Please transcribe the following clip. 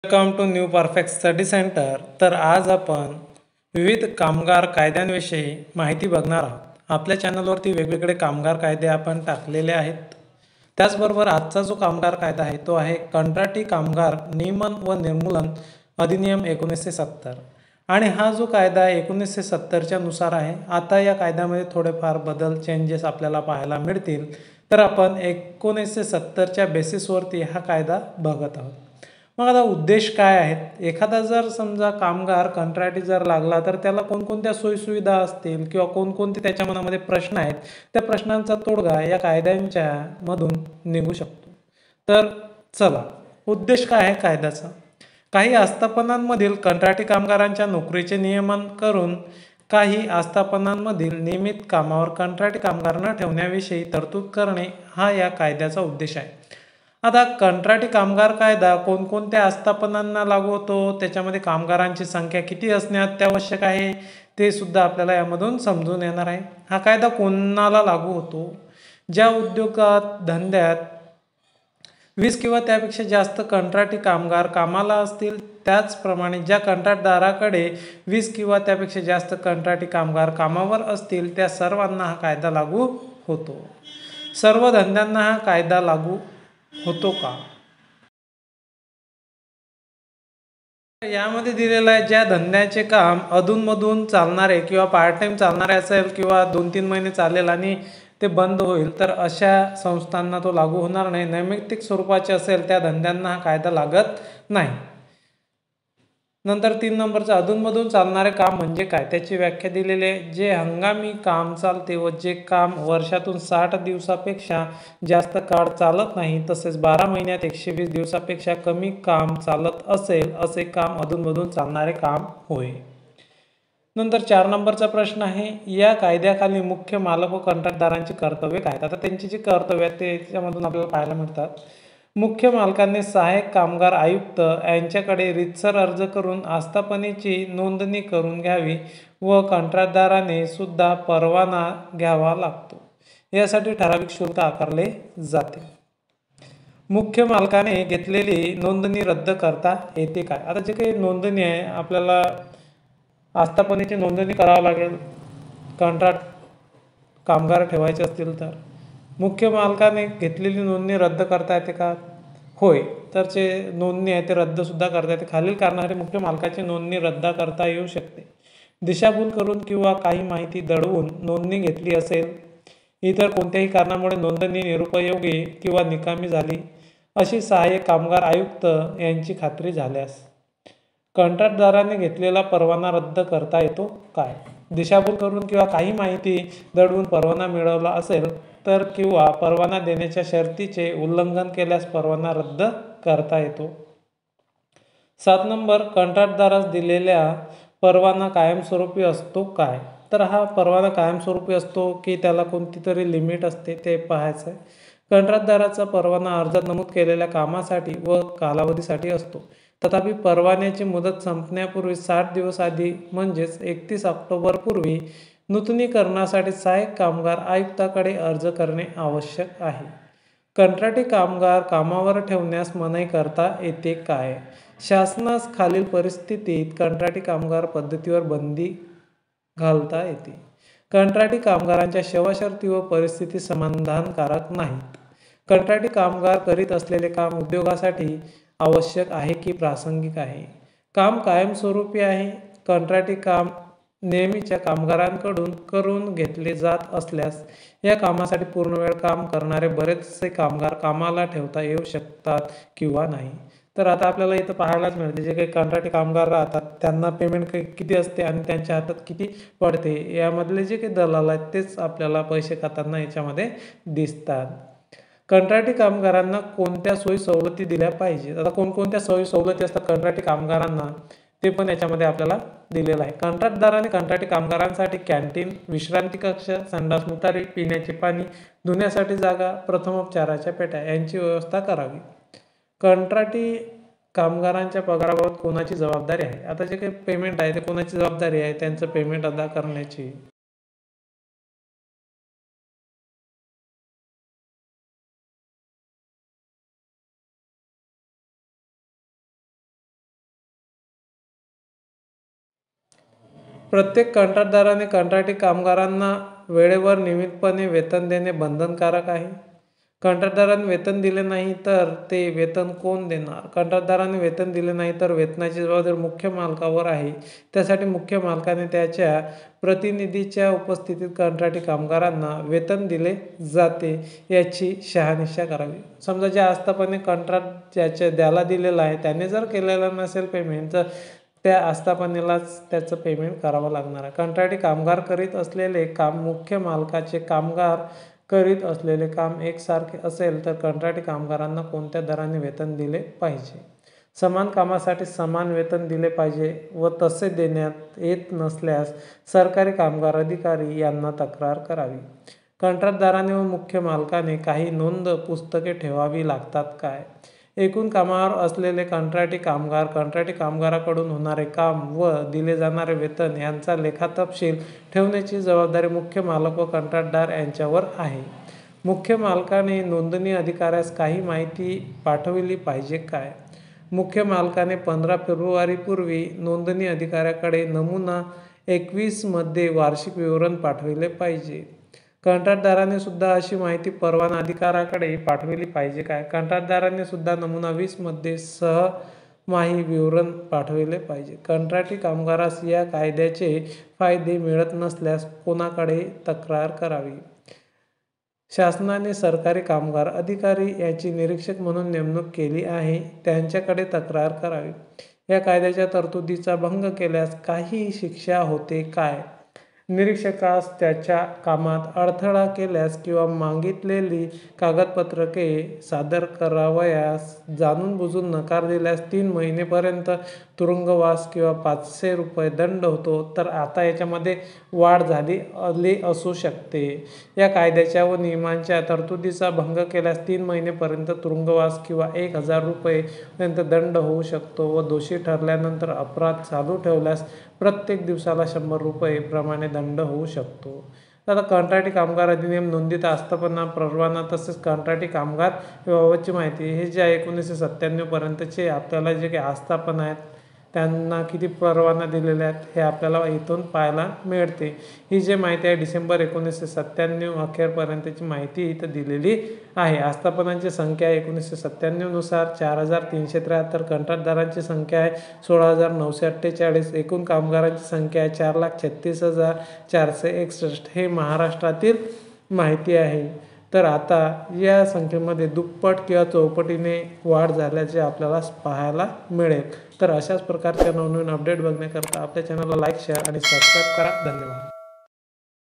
Welcome to new perfect study centre. तर आज आपण विविध कामगार कायद्यांविषयी माहिती बघणार आहोत. आपल्या चॅनलवरती वेगवेगळे कामगार कायदे आपण टाकलेले आहेत. त्याचबरोबर आजचा जो कामगार कायदा आहे तो आहे कंत्राटी कामगार नियमन व निर्मूलन अधिनियम 1970. आणि हा जो कायदा 1970च्या नुसार आहे. आता या कायद्यामध्ये थोडेफार बदल चेंजेस आपल्याला पाहायला मिळतील. तर आपण 1970च्या बेसिसवरती हा कायदा बघत आहोत. मग आता उद्देश काय आहेत? एखादा जर समजा कामगार कंत्राटी जर लागला तर त्याला कोणकोणत्या सोयीसुविधा असतील किंवा कोणकोणते त्याच्या मनामध्ये प्रश्न आहेत, त्या प्रश्नांचा तोडगा या कायद्यांच्या मधून निघू शकतो. तर चला, उद्देश काय आहे कायद्याचा? काही आस्थापनांमधील कंत्राटी कामगारांच्या नोकरीचे नियमन करून काही आस्थापनांमधील नियमित कामावर कंत्राटी कामगारांना ठेवण्याविषयी तरतूद करणे हा या कायद्याचा उद्देश आहे. आता कंत्राटी कामगार कायदा कोणकोणत्या आस्थापनांना लागू होतो, त्याच्यामध्ये कामगारांची संख्या किती असणे अत्यावश्यक आहे ते सुद्धा आपल्याला यामधून समजून येणार आहे. हा कायदा कोणाला लागू होतो? ज्या उद्योगात धंद्यात 20 किंवा त्यापेक्षा जास्त कंत्राटी कामगार कामाला असतील, त्याचप्रमाणे ज्या कंत्राटदाराकडे 20 किंवा त्यापेक्षा जास्त कंत्राटी कामगार कामावर असतील त्या सर्वांना हा कायदा लागू होतो. सर्व धंद्यांना हा कायदा लागू होतो का? यामध्ये दिलेलं आहे ज्या धंद्याचे काम अधूनमधून चालणारे किंवा पार्ट टाइम चालणारे असेल किंवा 2-3 महिने चालेल आणि ते बंद होईल तर अशा संस्थांना तो लागू होणार नाही. नैमित्तिक स्वरूपाचे असेल त्या धंद्यांना हा कायदा लागत नाही. नंतर 3 नंबरचं अधूनमधून चालणारे काम म्हणजे काय, त्याची व्याख्या दिलेली आहे. जे हंगामी काम चालते व जे काम वर्षातून 60 दिवसापेक्षा जास्त काळ चालत नाही, तसेच 12 महिन्यात 120 दिवसापेक्षा कमी काम चालत असेल असे काम अधूनमधून चालणारे काम होय. नंतर 4 नंबरचा प्रश्न आहे, या कायद्याखाली मुख्य मालक व कंत्राटदारांची कर्तव्ये काय? आता त्यांची जी कर्तव्य आहेत ते त्याच्यामधून आपल्याला पाहायला मिळतात. मुख्य मालकाने सहाय्यक कामगार आयुक्त यांच्याकडे रीतसर अर्ज करून आस्थापनेची नोंदणी करून घ्यावी व कंत्राटदाराने सुद्धा परवाना घ्यावा लागतो. यासाठी ठराविक शुल्क आकारले जाते. मुख्य मालकाने घेतलेली नोंदणी रद्द करता येते काय? आता जे काही नोंदणी आहे, आपल्याला आस्थापनेची नोंदणी करावी लागेल कंत्राट कामगार ठेवायचे असतील तर. मुख्य मालकाने घेतलेली नोंदणी रद्द करता येते का? होय. तर जे नोंदणी आहे ते रद्दसुद्धा करता येते. खालील कारणासाठी मुख्य मालकाची नोंदणी रद्द करता येऊ शकते. दिशाभूल करून किंवा काही माहिती दडवून नोंदणी घेतली असेल, इतर कोणत्याही कारणामुळे नोंदणी निरुपयोगी किंवा निकामी झाली अशी सहाय्यक कामगार आयुक्त यांची खात्री झाल्यास. कंत्राटदाराने घेतलेला परवाना रद्द करता येतो काय? दिशाभूल करून किंवा काही माहिती दडवून परवाना मिळवला असेल तर किंवा परवाना देण्याच्या शर्तीचे उल्लंघन केल्यास परवाना रद्द करता येतो. 7 नंबर, कंत्राटदारास दिलेला परवाना कायमस्वरूपी असतो काय? तर हा परवाना कायमस्वरूपी असतो की त्याला कोणती तरी लिमिट असते ते पाहायचं आहे. कंत्राटदाराचा परवाना अर्जात नमूद केलेल्या कामासाठी व कालावधीसाठी असतो. तथापि परवान्याची मुदत संपण्यापूर्वी 60 दिवस आधी म्हणजेच 31 ऑक्टोबर पूर्वी नूतनीकरणासाठी सहाय्यक कामगार आयुक्ताकडे अर्ज करणे आवश्यक आहे. कंत्राटी कामगार कामावर ठेवण्यास मनाई करता येते काय? शासनास खालील परिस्थितीत कंत्राटी कामगार पद्धतीवर बंदी घालता येते. कंत्राटी कामगारांच्या सेवा शर्ती व परिस्थिती समाधानकारक नाहीत. कंत्राटी कामगार करीत असलेले काम उद्योगासाठी आवश्यक आहे की प्रासंगिक आहे. काम कायमस्वरूपी आहे. कंत्राटी काम नेहमीच्या कामगारांकडून करून घेतले जात असल्यास या कामासाठी पूर्णवेळ काम करणारे बरेचसे कामगार कामाला ठेवता येऊ शकतात किंवा नाही. तर आता आपल्याला इथं पाहायलाच मिळते जे काही कंत्राटी कामगार राहतात त्यांना पेमेंट किती असते आणि त्यांच्या हातात किती पडते, यामधले जे काही दलाल आहेत तेच आपल्याला पैसे खाताना याच्यामध्ये दिसतात. कंत्राटी कामगारांना कोणत्या सोयी सवलती दिल्या पाहिजेत? आता कोणकोणत्या सोयी सवलती असतात कंत्राटी कामगारांना ते पण याच्यामध्ये आपल्याला दिलेलं आहे. कंत्राटदाराने कंत्राटी कामगारांसाठी कॅन्टीन, विश्रांती कक्ष, संडास मुतारी, पिण्याचे पाणी, धुण्यासाठी जागा, प्रथमोपचाराच्या पेट्या यांची व्यवस्था करावी. कंत्राटी कामगारांच्या पगाराबाबत कोणाची जबाबदारी आहे? आता जे काही पेमेंट आहे ते कोणाची जबाबदारी आहे? त्यांचं पेमेंट अदा करण्याची. प्रत्येक कंत्राटदाराने कंत्राटी कामगारांना वेळेवर नियमितपणे वेतन देणे बंधनकारक आहे. कंत्राटदाराने वेतन दिले नाही तर ते वेतन कोण देणार? कंत्राटदाराने वेतन दिले नाही तर वेतनाची जबाबदारी मुख्य मालकावर आहे. त्यासाठी मुख्य मालकाने त्याच्या प्रतिनिधीच्या उपस्थितीत कंत्राटी कामगारांना वेतन दिले जाते याची शहानिशा करावी. समजा ज्या आस्थापने कंत्राट द्यायला दिलेलं आहे त्याने जर केलेलं नसेल पेमेंट तर त्या आस्थापनेलाच त्याचं पेमेंट करावं लागणार आहे. कंत्राटी कामगार करीत असलेले काम मुख्य मालकाचे कामगार करीत असलेले काम एकसारखे असेल तर कंत्राटी कामगारांना कोणत्या दराने वेतन दिले पाहिजे? समान कामासाठी समान वेतन दिले पाहिजे व तसे देण्यात येत नसल्यास सरकारी कामगार अधिकारी यांना तक्रार करावी. कंत्राटदाराने व मुख्य मालकाने काही नोंद पुस्तके ठेवावी लागतात काय? एकूण कामावर असलेले कंत्राटी कामगार, कंत्राटी कामगाराकडून होणारे काम व दिले जाणारे वेतन यांचा लेखातपशील ठेवण्याची जबाबदारी मुख्य मालक व कंत्राटदार यांच्यावर आहे. मुख्य मालकाने नोंदणी अधिकाऱ्यास काही माहिती पाठविली पाहिजे काय? मुख्य मालकाने 15 फेब्रुवारीपूर्वी नोंदणी अधिकाऱ्याकडे नमुना 21 मध्ये वार्षिक विवरण पाठविले पाहिजे. कंत्राटदाराने सुद्धा अशी माहिती परवाना अधिकाऱ्याकडे पाठविली पाहिजे काय? कंत्राटदाराने सुद्धा नमुना 20 मध्ये सहमाही विवरण पाठविले पाहिजे. कंत्राटी कामगारास या कायद्याचे फायदे मिळत नसल्यास कोणाकडे तक्रार करावी? शासनाने सरकारी कामगार अधिकारी याची निरीक्षक म्हणून नेमणूक केली आहे त्यांच्याकडे तक्रार करावी. या कायद्याच्या तरतुदीचा भंग केल्यास काही शिक्षा होते काय? निरीक्षकास त्याच्या कामात अडथळा केल्यास किंवा मागितलेली कागदपत्रके सादर करावयास जाणून बुजून नकार दिल्यास 3 महिनेपर्यंत तुरुंगवास किंवा 500 रुपये दंड होतो. तर आता याच्यामध्ये वाढ झाली असू शकते. या कायद्याच्या व नियमांच्या तरतुदीचा भंग केल्यास 3 महिनेपर्यंत तुरुंगवास किंवा 1000 रुपये पर्यंत दंड होऊ शकतो व दोषी ठरल्यानंतर अपराध चालू ठेवल्यास प्रत्येक दिवसाला 100 रुपये प्रमाणे दंड होऊ शकतो. आता कंत्राटी कामगार अधिनियम, नोंदित आस्थापना परवाना तसेच कंत्राटी कामगार याबाबतची माहिती हे जे 1997 पर्यंतचे आपल्याला जे काही आस्थापना आहेत त्यांना किती परवाना दिलेले आहेत हे आपल्याला इथून पाहायला मिळते. ही जी माहिती आहे डिसेंबर 1997 अखेरपर्यंतची माहिती इथं दिलेली आहे. आस्थापनांची संख्या 1997 नुसार 4373, कंत्राटदारांची संख्या आहे 16948, एकूण कामगारांची संख्या आहे 4,36,461. हे महाराष्ट्रातील माहिती आहे. तर आता या संख्येमध्ये दुप्पट किंवा चौपटीने वाढ झाल्याचे आपल्याला पाहायला मिळेल. तर अशाच प्रकारच्या नवनवीन अपडेट बघण्याकरता आपल्या चॅनलला लाईक, शेअर आणि सबस्क्राईब करा. धन्यवाद.